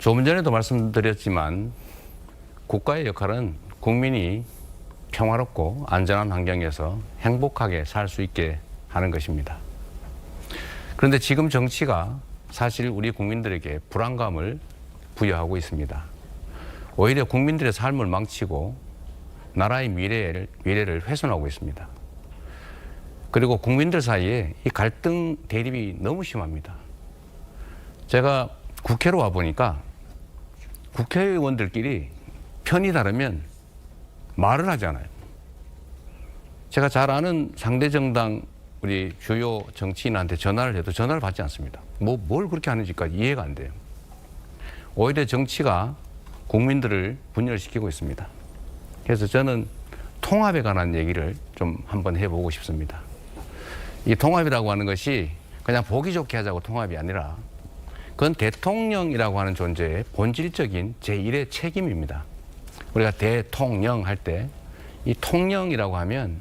조금 전에도 말씀드렸지만 국가의 역할은 국민이 평화롭고 안전한 환경에서 행복하게 살 수 있게 하는 것입니다. 그런데 지금 정치가 사실 우리 국민들에게 불안감을 부여하고 있습니다. 오히려 국민들의 삶을 망치고 나라의 미래를 훼손하고 있습니다. 그리고 국민들 사이에 이 갈등 대립이 너무 심합니다. 제가 국회로 와보니까 국회의원들끼리 편이 다르면 말을 하지 않아요. 제가 잘 아는 상대 정당 우리 주요 정치인한테 전화를 해도 전화를 받지 않습니다. 뭘 그렇게 하는지까지 이해가 안 돼요. 오히려 정치가 국민들을 분열시키고 있습니다. 그래서 저는 통합에 관한 얘기를 좀 한번 해보고 싶습니다. 이 통합이라고 하는 것이 그냥 보기 좋게 하자고 통합이 아니라 그건 대통령이라고 하는 존재의 본질적인 제1의 책임입니다. 우리가 대통령 할 때 이 통령이라고 하면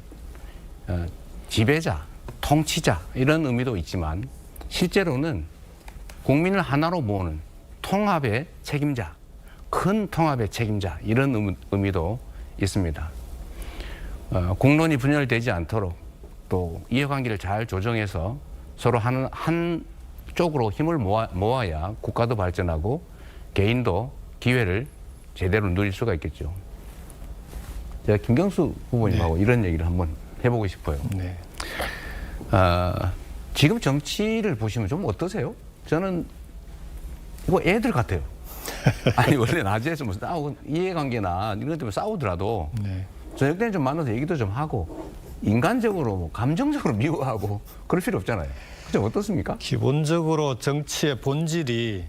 지배자, 통치자 이런 의미도 있지만 실제로는 국민을 하나로 모으는 통합의 책임자, 큰 통합의 책임자 이런 의미도 있습니다. 국론이 분열되지 않도록 또 이해관계를 잘 조정해서 서로 한 쪽으로 힘을 모아야 국가도 발전하고 개인도 기회를 제대로 누릴 수가 있겠죠. 제가 김경수 후보님하고 이런 얘기를 한번 해보고 싶어요. 네. 지금 정치를 보시면 좀 어떠세요? 저는 이거 애들 같아요. 아니 원래 낮에서 뭐 싸우고 이해관계나 이런 것 때문에 싸우더라도 저녁 때는 좀 만나서 얘기도 좀 하고 인간적으로 뭐 감정적으로 미워하고 그럴 필요 없잖아요. 그죠? 어떻습니까? 기본적으로 정치의 본질이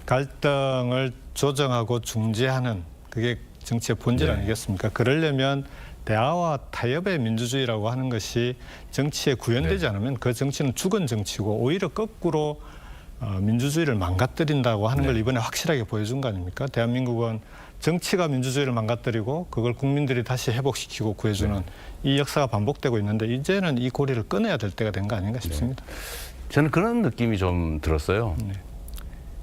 갈등을 조정하고 중재하는 그게 정치의 본질 아니겠습니까? 그러려면 대화와 타협의 민주주의라고 하는 것이 정치에 구현되지 않으면 그 정치는 죽은 정치고 오히려 거꾸로 민주주의를 망가뜨린다고 하는 걸 이번에 확실하게 보여준 거 아닙니까? 대한민국은 정치가 민주주의를 망가뜨리고 그걸 국민들이 다시 회복시키고 구해주는 이 역사가 반복되고 있는데 이제는 이 고리를 끊어야 될 때가 된 거 아닌가 싶습니다. 저는 그런 느낌이 좀 들었어요.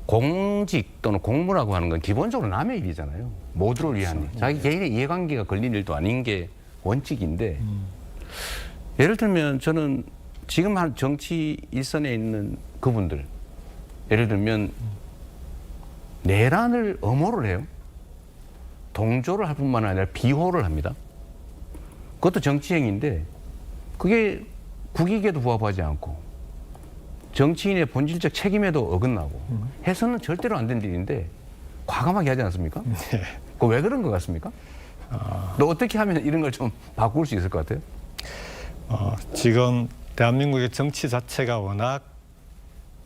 공직 또는 공무라고 하는 건 기본적으로 남의 일이잖아요. 모두를 위한 일. 자기 개인의 이해관계가 걸린 일도 아닌 게 원칙인데 예를 들면 저는 지금 한 정치 일선에 있는 그분들 예를 들면 내란을 엄호를 해요. 동조를 할 뿐만 아니라 비호를 합니다. 그것도 정치행위인데 그게 국익에도 부합하지 않고 정치인의 본질적 책임에도 어긋나고 해서는 절대로 안 된 일인데 과감하게 하지 않습니까? 그거 왜 그런 것 같습니까? 또 어떻게 하면 이런 걸 좀 바꿀 수 있을 것 같아요? 지금 대한민국의 정치 자체가 워낙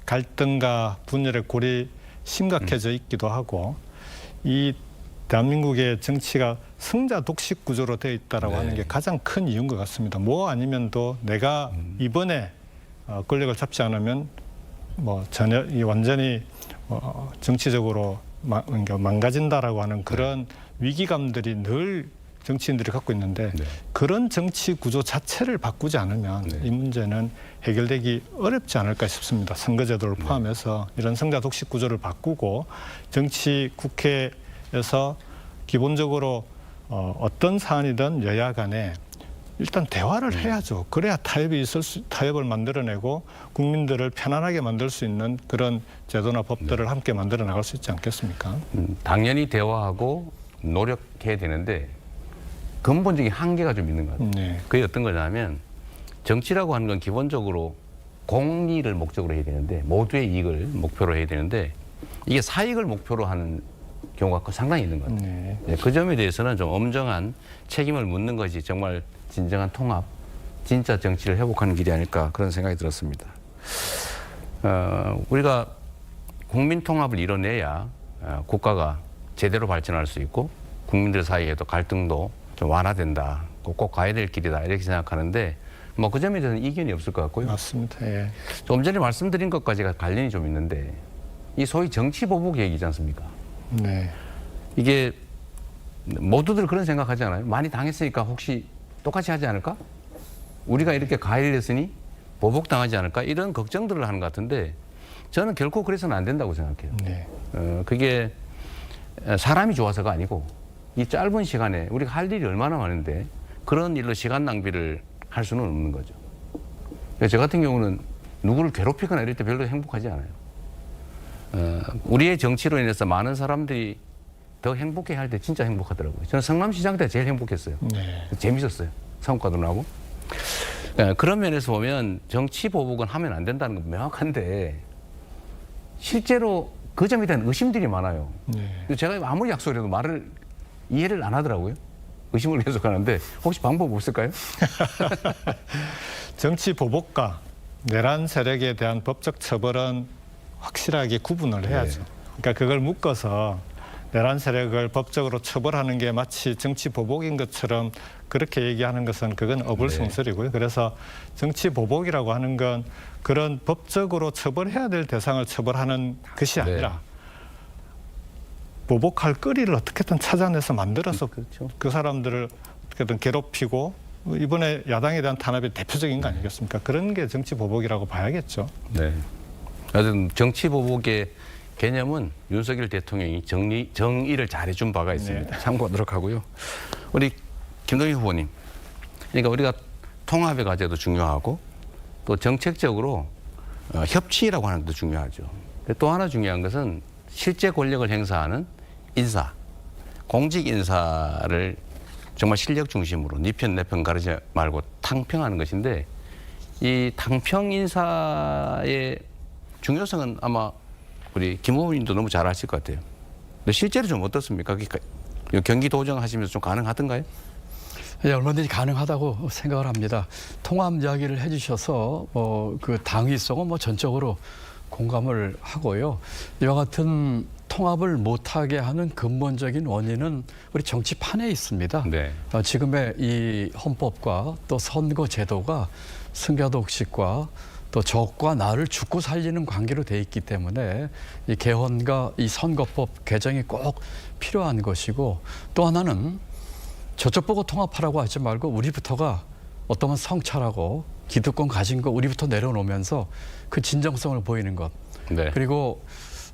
갈등과 분열의 골이 심각해져 있기도 하고 이 대한민국의 정치가 승자 독식 구조로 되어 있다라고 하는 게 가장 큰 이유인 것 같습니다. 뭐 아니면도 내가 이번에 권력을 잡지 않으면 뭐 전혀 완전히 정치적으로 망가진다라고 하는 그런 위기감들이 늘 정치인들이 갖고 있는데 그런 정치 구조 자체를 바꾸지 않으면 이 문제는 해결되기 어렵지 않을까 싶습니다. 선거제도를 포함해서 이런 승자 독식 구조를 바꾸고 정치 국회에서 기본적으로 어떤 사안이든 여야 간에 일단 대화를 해야죠. 그래야 타협을 만들어내고 국민들을 편안하게 만들 수 있는 그런 제도나 법들을 함께 만들어 나갈 수 있지 않겠습니까? 당연히 대화하고 노력해야 되는데 근본적인 한계가 좀 있는 것 같아요. 그게 어떤 거냐면 정치라고 하는 건 기본적으로 공의를 목적으로 해야 되는데 모두의 이익을 목표로 해야 되는데 이게 사익을 목표로 하는 경우가 상당히 있는 것 같아요. 그 점에 대해서는 좀 엄정한 책임을 묻는 것이 정말 진정한 통합, 진짜 정치를 회복하는 길이 아닐까 그런 생각이 들었습니다. 우리가 국민 통합을 이뤄내야 국가가 제대로 발전할 수 있고 국민들 사이에도 갈등도 좀 완화된다. 꼭 가야 될 길이다 이렇게 생각하는데 뭐 그 점에 대해서는 이견이 없을 것 같고요. 맞습니다. 조금 전에 말씀드린 것까지가 관련이 좀 있는데 이 소위 정치 보복 얘기지 않습니까? 이게 모두들 그런 생각하지 않아요? 많이 당했으니까 혹시 똑같이 하지 않을까? 우리가 이렇게 가해를 했으니 보복당하지 않을까? 이런 걱정들을 하는 것 같은데 저는 결코 그래서는 안 된다고 생각해요. 네. 그게 사람이 좋아서가 아니고 이 짧은 시간에 우리가 할 일이 얼마나 많은데 그런 일로 시간 낭비를 할 수는 없는 거죠. 저 같은 경우는 누구를 괴롭히거나 이럴 때 별로 행복하지 않아요. 우리의 정치로 인해서 많은 사람들이 더 행복해 할 때 진짜 행복하더라고요. 저는 성남시장 때 제일 행복했어요. 네. 재밌었어요. 성과도 나고. 그런 면에서 보면 정치 보복은 하면 안 된다는 건 명확한데 실제로 그 점에 대한 의심들이 많아요. 네. 제가 아무리 약속을 해도 말을 이해를 안 하더라고요. 의심을 계속하는데 혹시 방법 없을까요? 정치 보복과 내란 세력에 대한 법적 처벌은 확실하게 구분을 해야죠. 그러니까 그걸 묶어서 내란 세력을 법적으로 처벌하는 게 마치 정치 보복인 것처럼 그렇게 얘기하는 것은 그건 어불성설이고요. 그래서 정치 보복이라고 하는 건 그런 법적으로 처벌해야 될 대상을 처벌하는 것이 아니라 보복할 거리를 어떻게든 찾아내서 만들어서 그렇죠. 그 사람들을 어떻게든 괴롭히고 이번에 야당에 대한 탄압이 대표적인 거 아니겠습니까? 그런 게 정치 보복이라고 봐야겠죠. 네. 하여튼 정치 보복의 개념은 윤석열 대통령이 정의를 잘해준 바가 있습니다. 네. 참고하도록 하고요. 우리 김동연 후보님, 그러니까 우리가 통합의 과제도 중요하고 또 정책적으로 협치라고 하는 것도 중요하죠. 또 하나 중요한 것은 실제 권력을 행사하는 인사, 공직 인사를 정말 실력 중심으로 네 편 내 편 가르지 말고 탕평하는 것인데 이 탕평 인사의 중요성은 아마 우리 김 후보님도 너무 잘 아실 것 같아요. 근데 실제로 좀 어떻습니까? 경기도정 하시면서 좀 가능하던가요? 예, 얼마든지 가능하다고 생각을 합니다. 통합 이야기를 해주셔서 그 당위성은 전적으로 공감을 하고요. 이와 같은 통합을 못하게 하는 근본적인 원인은 우리 정치판에 있습니다. 네. 지금의 이 헌법과 또 선거 제도가 승자 독식과 또 적과 나를 죽고 살리는 관계로 돼 있기 때문에 이 개헌과 이 선거법 개정이 꼭 필요한 것이고 또 하나는 저쪽 보고 통합하라고 하지 말고 우리부터가 어떠면 성찰하고 기득권 가진 거 우리부터 내려놓으면서 그 진정성을 보이는 것. 네. 그리고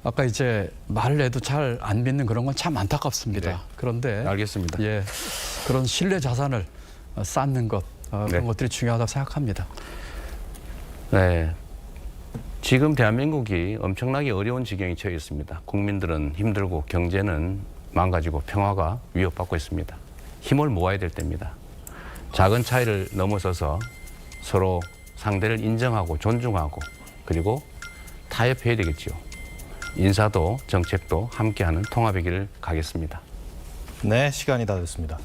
아까 이제 말을 해도 잘 안 믿는 그런 건 참 안타깝습니다. 네. 그런데 알겠습니다. 예, 그런 신뢰 자산을 쌓는 것 네. 그런 것들이 중요하다고 생각합니다. 네. 지금 대한민국이 엄청나게 어려운 지경에 처해 있습니다. 국민들은 힘들고 경제는 망가지고 평화가 위협받고 있습니다. 힘을 모아야 될 때입니다. 작은 차이를 넘어서서 서로 상대를 인정하고 존중하고 그리고 타협해야 되겠죠. 인사도 정책도 함께하는 통합의 길을 가겠습니다. 네, 시간이 다 됐습니다.